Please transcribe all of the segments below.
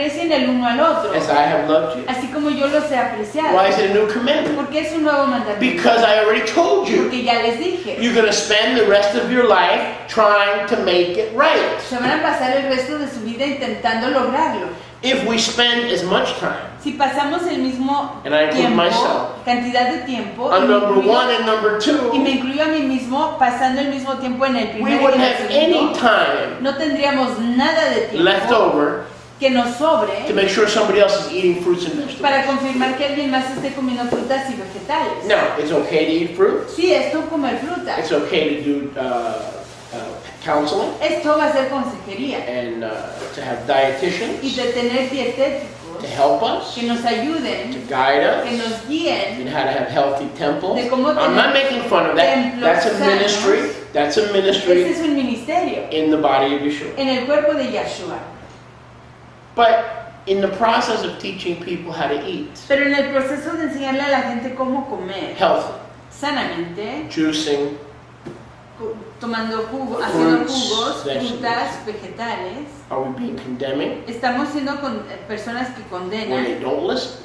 aprecien el uno al otro, as I have loved you. así como yo los he apreciado. Why is it a new commandment? Porque es un nuevo mandamiento. Because I already told you. Porque ya les dije. You're going to spend the rest of your life trying to make it right. Se van a pasar el resto de su vida intentando lograrlo. If we spend as much time, Si pasamos el mismo and I include tiempo, myself, cantidad de tiempo, on y me number incluyo- 1 and number 2, y me incluyo a mí mismo pasando el mismo tiempo en el we primero y wouldn't en el have segundo, any time no tendríamos nada de tiempo left over que nos sobre to make sure somebody else is eating fruits and vegetables. para confirmar que alguien más esté comiendo frutas y vegetales. Now, it's okay to eat fruit. Sí, esto comer fruta. It's okay to do counseling Esto va a ser consejería. and to have Y dietitians de tener to dietéticos help us, que nos to ayuden, guide que us, nos guíen in how to have healthy temples. de cómo I'm not making fun of that. templos That's a sanos. ministry. That's a Ese ministry es un ministerio in the body of Yeshua. en el cuerpo de Yahshua. But in the process of teaching people how to eat Pero en el proceso de enseñarle a la gente cómo comer healthy, sanamente, juicing, tomando jugo, haciendo Fruits, jugos, vegetables. frutas, vegetales, are we being condemning estamos siendo personas que when condenan they don't listen,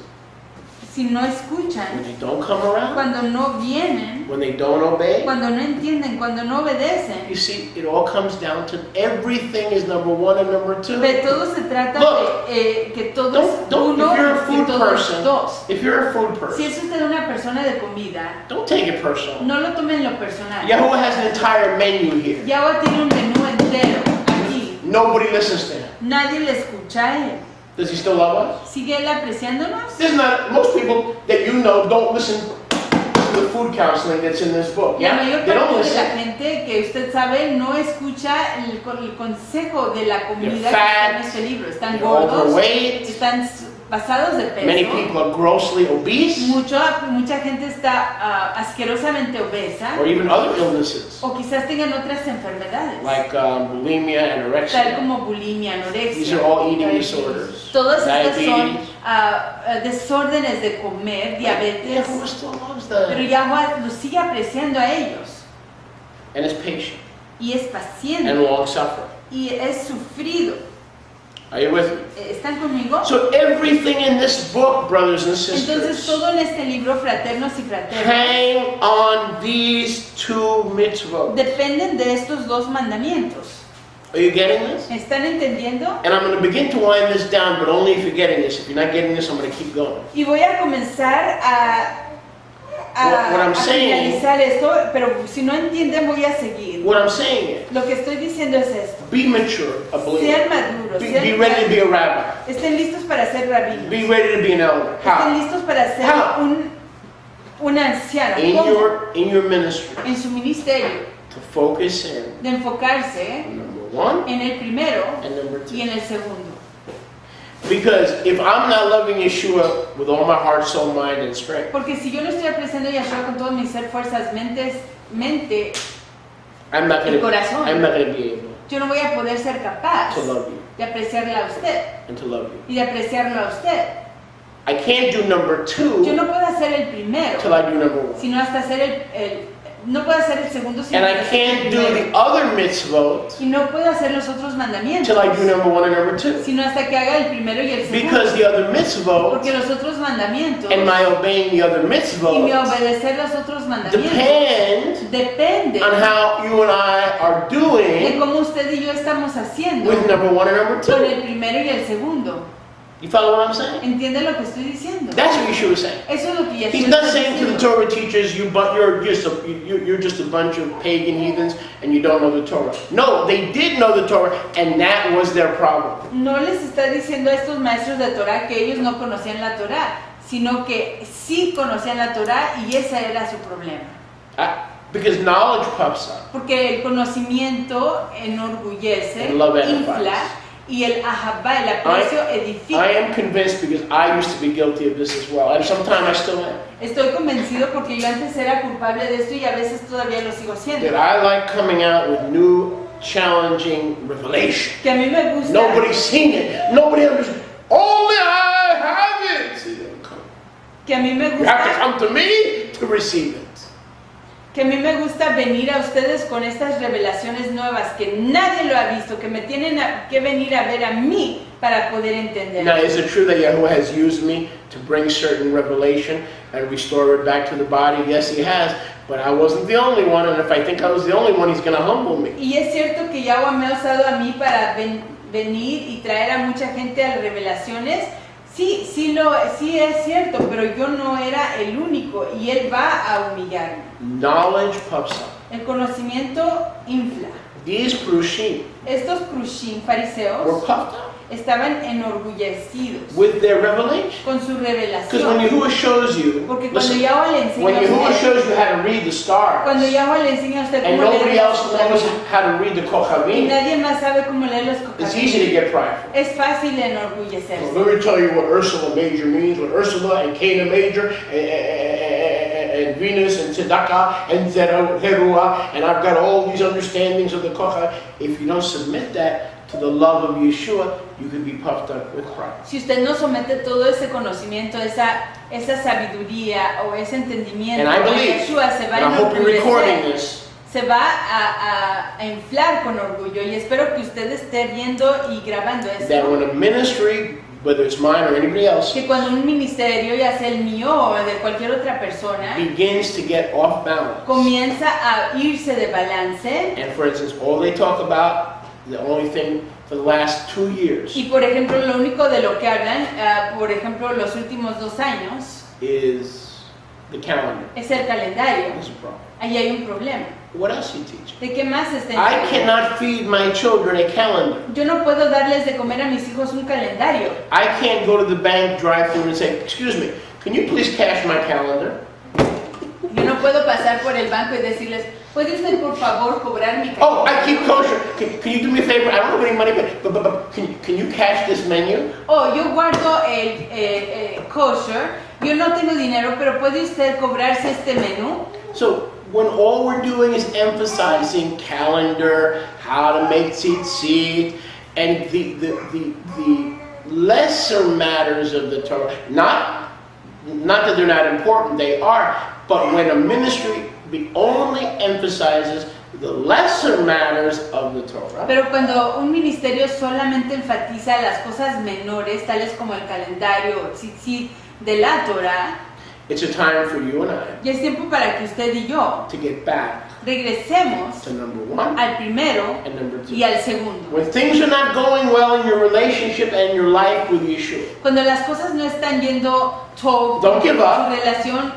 si no when escuchan, they don't come around, cuando no vienen, when they don't obey? cuando no entienden, cuando no obedecen. You see, it all comes down to everything is number 1 and number 2. De todo se trata Look, de que todo es Don't, uno if you're a y food todo es person, dos. if you're a food Si person, es usted una persona de comida, don't take it personal. no lo tome en lo personal. Yahuwah has an entire menu here. Yahweh tiene un menú entero aquí. Nobody listens to him. Nadie le escucha a él. Does he still love us? ¿Sigue él apreciándonos? There's not, most people that you know don't listen to the food counseling that's in this book. La Yeah? mayor They don't parte de la listen. gente que usted sabe no escucha el consejo de la comunidad que They're está en fat, este libro. Están they're gordos, overweight. están pasados de Many peso. people are grossly obese Mucha gente está asquerosamente obesa or even other illnesses o quizás tengan otras enfermedades, like bulimia, tal anorexia. como bulimia, anorexia. These are all eating diabetes. disorders. Todas estas son Diabetes. desórdenes de comer, diabetes, Yahuwah still loves pero them. Yahweh los sigue apreciando a ellos And is patient y es and paciente long suffering. y es sufrido. Are you with me? ¿Están conmigo? So everything in this book, brothers and Entonces sisters, todo en este libro, fraternos y fraternas, hang on these 2 mitzvot. dependen de estos dos mandamientos. Are you getting this? ¿Están entendiendo? And I'm going to begin to wind this down, but only if you're getting this. If you're not getting this, I'm going to keep going. Y voy a comenzar What I'm a saying- finalizar esto, pero si no entienden voy a seguir. What I'm saying Lo que estoy diciendo es esto. is, be mature, a believer. Sean maduros, Be ready to be a rabbi. estén listos para ser rabinos. Be ready to be an elder. Estén How? listos para ser How? un anciano. In ¿Cómo? your ministry, En su ministerio, to focus in de enfocarse on number 1 en el primero and number y 2. en el segundo. Because if I'm not loving Yeshua with all my heart, soul, mind, and strength, Porque si yo no estoy apreciando a Yahshua con todo mi ser, fuerzas, mente, I'm not y going corazón, to be able yo no voy a poder ser capaz to love you de apreciarla a usted and to love you. y de apreciarlo a usted. I can't do number 2 Yo no puedo hacer el primero, till I do number 1. sino hasta hacer no puedo hacer el segundo, sino And I hasta hacer el can't do primero. the other mitzvot Y no puedo hacer los otros mandamientos, till I do number 1 and number 2. sino hasta que haga el primero y el segundo. Because the other mitzvot Porque los otros mandamientos and my obeying the other y mi mitzvot obedecer los otros mandamientos depend depende on how you and I are de doing cómo usted y yo estamos haciendo with number 1 and number con 2. el primero y el segundo. You follow what I'm saying? ¿Entiende lo que estoy diciendo? That's what Yeshua is saying. Eso es lo que Yeshua He's not está saying to the diciendo. Torah teachers, you're just a bunch of pagan heathens and you don't know the Torah. No, they did know the Torah and that was their problem. No les está diciendo a estos maestros de Torah que ellos no conocían la Torah, sino que sí conocían la Torah y ese era su problema. Because knowledge puffs up. Porque el conocimiento enorgullece, And love infla, edifies. y el ahabá, el aprecio I edifica. am convinced because I used to be guilty of this as well, and sometimes I still am. Estoy convencido porque yo antes era culpable de esto y a veces todavía lo sigo siendo. That I like coming out with new, challenging revelation. Que a mí me gusta. Nobody's seen it. Nobody understands. Only I have it. Que a mí me You have to gusta. come to me to receive it. Que a mí me gusta venir a ustedes con estas revelaciones nuevas que nadie lo ha visto, que me tienen que venir a ver a mí para poder entender. Now, is it true that Yahuwah has used me to bring certain revelation and restore it back to the body? Yes, He has. But I wasn't the only one, and if I think I was the only one, He's going to humble me. Y es cierto que Yahweh me ha usado a mí para venir y traer a mucha gente a las revelaciones. Sí es cierto, pero yo no era el único y Él va a humillarme. Knowledge puffs up. El conocimiento infla. These Prushim Estos Prushim were fariseos puffed up estaban enorgullecidos with their revelation. con su Because when revelación. Yahuwah shows you, Porque cuando listen, Yahweh le enseña when a Yahuwah usted, shows you how to read the stars, cuando Yahweh le enseña a usted and cómo leer nobody los else knows Kochavim, how to read the y Kochavim, nadie más sabe cómo leer los it's easy to Kochavim, get prideful. es fácil enorgullecerse. Well, let me tell you what Ursula Major means, what Ursula and Cana Major and Venus and Tzedakah and Zeruah, and I've got all these understandings of the Kochah. If you don't submit that to the love of Yeshua, you can be puffed up with pride. Si usted no somete todo ese conocimiento, esa sabiduría o ese entendimiento, And I believe, Yeshua se va and a I hope you're recording enorgullecer, this, se va a inflar con orgullo, y espero que usted esté viendo y grabando that esto. when a ministry, whether it's mine or anybody else, Que cuando un ministerio, ya sea el mío o de cualquier otra persona, begins to get off balance, comienza a irse de balance, and for instance, all they talk about, the only thing for the last 2 years, y por ejemplo lo único de lo que hablan, por ejemplo los últimos 2 años, is the calendar. es el calendario. That's a problem. Ahí hay un problema. What else you teach? ¿De qué más está I enseñando? cannot feed my children a calendar. Yo no puedo darles de comer a mis hijos un calendario. I can't go to the bank drive-thru and say, excuse me, can you please cash my calendar? Yo no puedo pasar por el banco y decirles, ¿puede usted por favor cobrar mi Oh, calendario? I keep kosher. Can you do me a favor? I don't have any money, but can you cash this menu? Oh, yo guardo el kosher, yo no tengo dinero, pero ¿puede usted cobrarse este menú? So when all we're doing is emphasizing calendar, how to make tzitzit, and the lesser matters of the Torah, not that they're not important, they are, but when a ministry only emphasizes the lesser matters of the Torah, Pero cuando un ministerio solamente enfatiza las cosas menores, tales como el calendario o tzitzit de la Torah, it's a time for you and I ya es tiempo para que usted y yo to get back regresemos to number one al primero and number two. y al segundo. When things are not going well in your relationship and your life with Yeshua, Cuando las cosas no están yendo todo Don't give up. su relación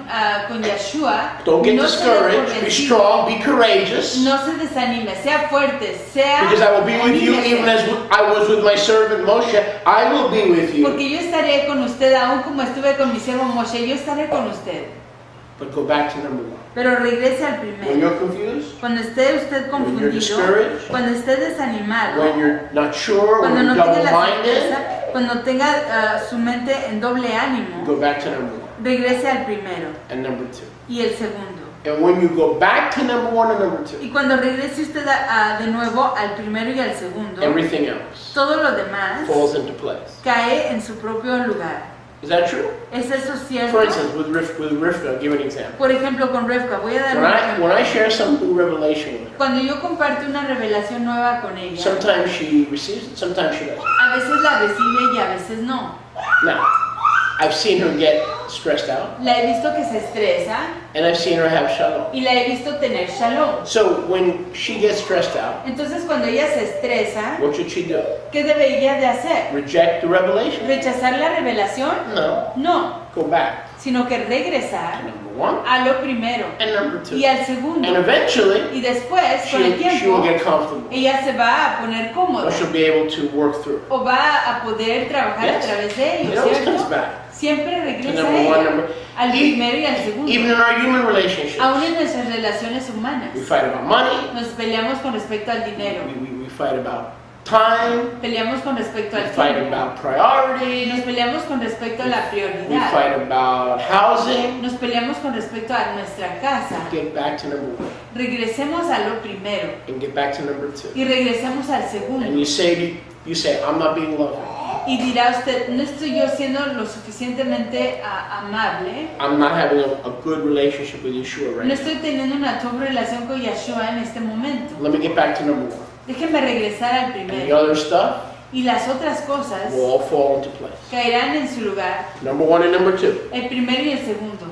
con Yeshua, don't get no se dé por discouraged, be vencido, strong, be courageous, no se desanime, sea fuerte, sea because I will be with you anímese, even as I was with my servant Moshe. I will be with you. porque yo estaré con usted, aún como estuve con mi siervo Moshe, yo estaré con usted. But go back to number one. Pero regrese al When primero. you're confused, Cuando esté usted When you're confundido, discouraged, cuando esté desanimado, when you're not sure, cuando when no you're tenga la double-minded, certeza, cuando tenga su mente en doble ánimo, go back to number one regrese al primero and number two. y el segundo. And when you go back to number one and number two, Y cuando regrese usted de nuevo al primero y al segundo, everything else todo lo demás falls into place. cae en su propio lugar. Is that true? ¿Es eso cierto? For instance, with Rivka, I'll give an example. Por ejemplo, con Revka, voy a dar un ejemplo. When I share some new revelation with her, Cuando yo comparto una revelación nueva con ella, sometimes she receives it, sometimes she doesn't. a veces la recibe y a veces no. Now, I've seen her get stressed out, La he visto que se estresa and I've seen her have shalom. y la he visto tener shalom. So when she gets stressed out, Entonces cuando ella se estresa, what should she do? ¿qué debería de hacer? Reject the revelation? ¿Rechazar la revelación? No. No, Go back sino que to regresar number one a lo primero and number two. y al And segundo. eventually, Y después, con el she will tiempo, get comfortable. ella se va a poner Or cómoda she'll be able to work through it. o va a poder trabajar a Yes. través de It ello, always comes ¿cierto? back Siempre to regresa number a one, ella, number. al primero y al segundo. Even in our human relationships, Aún en nuestras relaciones humanas, we fight about money. nos peleamos con respecto al dinero, We fight about time. peleamos con respecto We al fight tiempo, about nos priorities. peleamos con respecto a la We prioridad, fight about housing. nos peleamos con respecto a nuestra casa. Get back to number one Regresemos a lo primero and get back to number two. y regresemos al And segundo. you say, I'm not being loving. Y dirá usted, no estoy yo siendo lo suficientemente amable. I'm not having a good relationship with Yeshua right No now. estoy teniendo una buena relación con Yeshua en este momento. Let me get back to number 1. Déjenme regresar al And the primero. other stuff Y las otras cosas will all fall into place. caerán en su lugar. Number 1 and number 2. El primero y el segundo.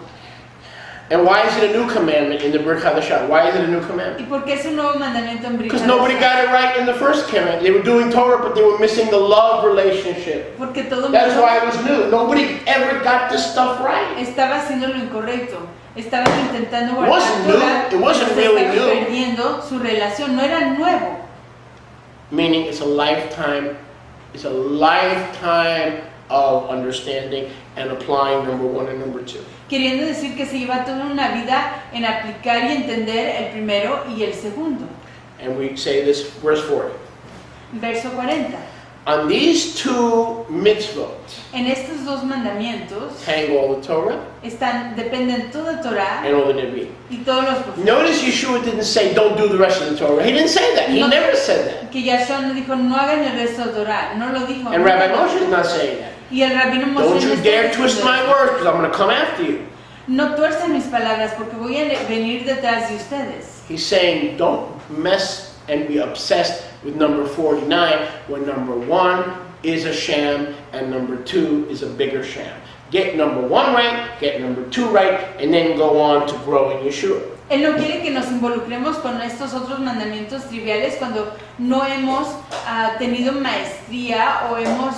And why is it a new commandment in the Brit Hadashah? Why is it a new ¿Y commandment? por qué es un nuevo mandamiento en Brit Because nobody Hadashah? got it right in the first commandment. They were doing Torah, but they were missing the love relationship. Porque todo el That's mundo why it was new. Nobody ever got this stuff right. estaba haciendo lo incorrecto. Estaban intentando guardar wasn't new. Torah, It wasn't pero really estaban new. perdiendo su relación. No era nuevo. Meaning it's a lifetime of understanding and applying number 1 and number 2. Queriendo decir que se lleva toda una vida en aplicar y entender el primero y el segundo. And we say this, verse 40. Verso 40. On these 2 mitzvot En estos dos mandamientos hang all the Torah dependen toda Torah and all the Nevi'im. y todos los profetas. Notice Yeshua didn't say, don't do the rest of the Torah. He didn't say that. He No. never said that. Que Yahshua no dijo, no hagan el resto de Torah. No lo dijo. And Rabbi Moshe is not saying that. Y el rabino Moshe Don't no you está dare diciendo twist my eso. words because I'm going to come after you. No tuerzan mis palabras porque voy a venir detrás de ustedes. He's saying, don't mess and be obsessed with number 49 when number 1 is a sham and number 2 is a bigger sham. Get number 1 right, get number 2 right, and then go on to grow in Yeshua. Él no quiere que nos involucremos con estos otros mandamientos triviales cuando no hemos tenido maestría o hemos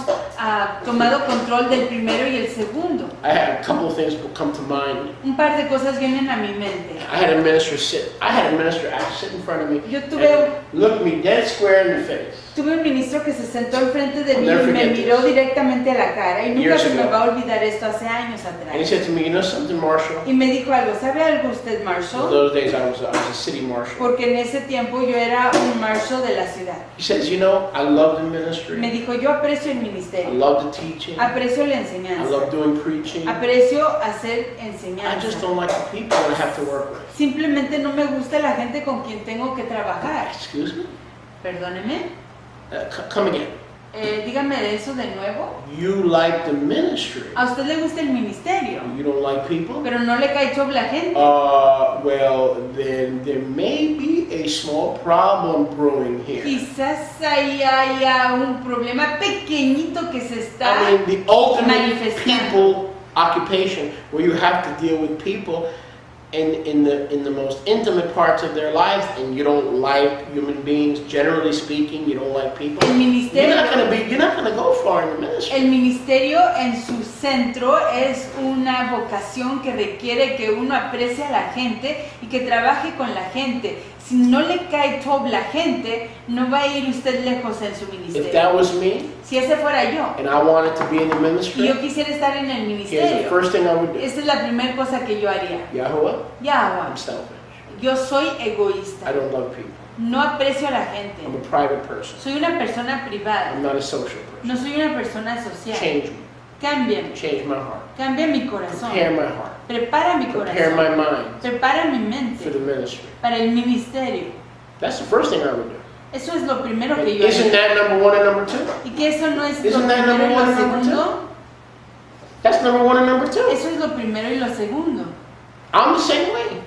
tomado control del primero y el segundo. I had a couple of things come to mind. Un par de cosas vienen a mi mente. I had a minister actually sit in front of me Yo tuve- and look me dead square in the face. Tuve un ministro que se sentó enfrente de I'll mí never y me forget miró this. directamente a la cara y nunca Years se me ago. va a olvidar esto hace años And he atrás. said to me, you know something, Marshall? Y me dijo algo, ¿sabe algo usted, In Marshall? those days I was a city marshal. Porque en ese tiempo yo era un marshal de la ciudad. He says, you know, I love the Me ministry. dijo, yo aprecio el I ministerio, love the teaching. I aprecio la enseñanza, love doing preaching. I aprecio hacer just enseñanza. don't like the people that I have to work with. Simplemente no me gusta la gente con quien tengo que trabajar. Excuse me? Perdóneme, Come again. dígame de eso de nuevo. You like the ministry. A usted le gusta el ministerio, You don't like people? pero no le cae chop la gente. Well, then there may be a small problem brewing here. Quizás ahí haya un problema pequeñito que se está I mean, the ultimate manifestando. people occupation, where you have to deal with people in the most intimate parts of their lives, and you don't like human beings. Generally speaking, you don't like people. El You're not ministerio, gonna go far in the ministry. el ministerio en su centro es una vocación que requiere que uno aprecie a la gente y que trabaje con la gente. Si no le cae top la gente, no va a ir usted lejos en su If ministerio. that was me, Si ese fuera yo and I wanted to be in the y ministry, yo quisiera estar en el here's the ministerio, first thing I would do. esta es la primera cosa que yo haría. Yahuwah, Yahweh, I'm selfish. yo soy I egoísta, don't love people. no aprecio a la gente, I'm a private person. soy una persona privada, I'm not a social person. no soy una persona social. Change me. Cámbiame, Change my heart. cambia mi corazón, Prepare my heart. prepara mi Prepare corazón, my mind prepara mi for the mente ministry. para el ministerio. That's the first thing I would do. Eso es lo primero And que yo isn't haría. that number 1 and number 2? ¿Y que eso no es Isn't lo that primero y number one lo and number segundo? That's number 1 and number 2. Eso es lo primero y lo segundo. I'm the same way.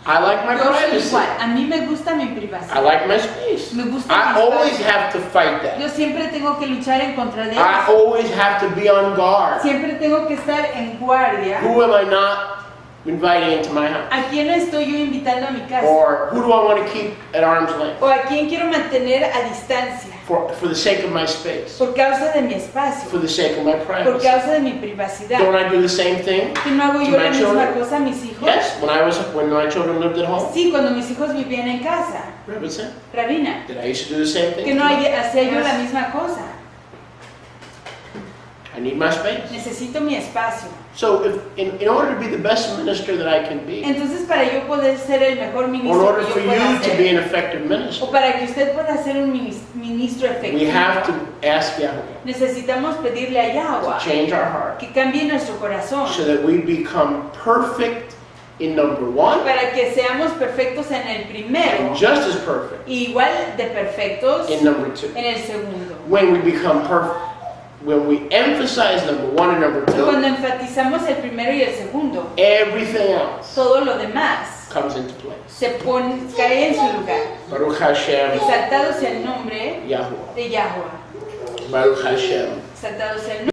I like my Yo soy privacy. igual, a mí me gusta mi I privacidad. like my space. Me gusta I mi always espacio. have to fight that. Yo siempre tengo que luchar en contra de I eso. always have to be on guard. Siempre tengo que estar en guardia. Who am I not inviting into my house? ¿A quién no estoy yo invitando a mi casa? Or who do I want to keep at arm's length? ¿O a quién quiero mantener a distancia? For the sake of my space. Por causa de mi espacio, For the sake of my por privacy. causa de mi privacidad. Don't I do the same thing? ¿Que no hago to yo my la misma children? cosa a mis hijos? Yes, when my children lived at home. Sí, cuando mis hijos vivían en casa. Rebbetzin, Rabina, did I used to do the same thing? que no hacía yo la misma cosa. I need my space. Necesito mi espacio. So if in order to be the best minister that I can be, Entonces, para yo poder ser el mejor or in ministro order que for yo you pueda to be ser, an effective minister, o para que usted pueda ser un ministro we have to efectivo, ask Yahweh necesitamos pedirle a to Yahweh change our heart que cambie nuestro corazón so that we become perfect in number 1 para que seamos perfectos en el primero and just as perfect y igual de perfectos in number 2. en el segundo. when we become perfect, when we emphasize number one and number two, Cuando enfatizamos el primero y el segundo, everything else todo lo demás comes into place. cae en su lugar. Baruch Hashem, Exaltado sea el nombre Yahuwah. de Yahweh. Baruch Hashem. Exaltado sea el nombre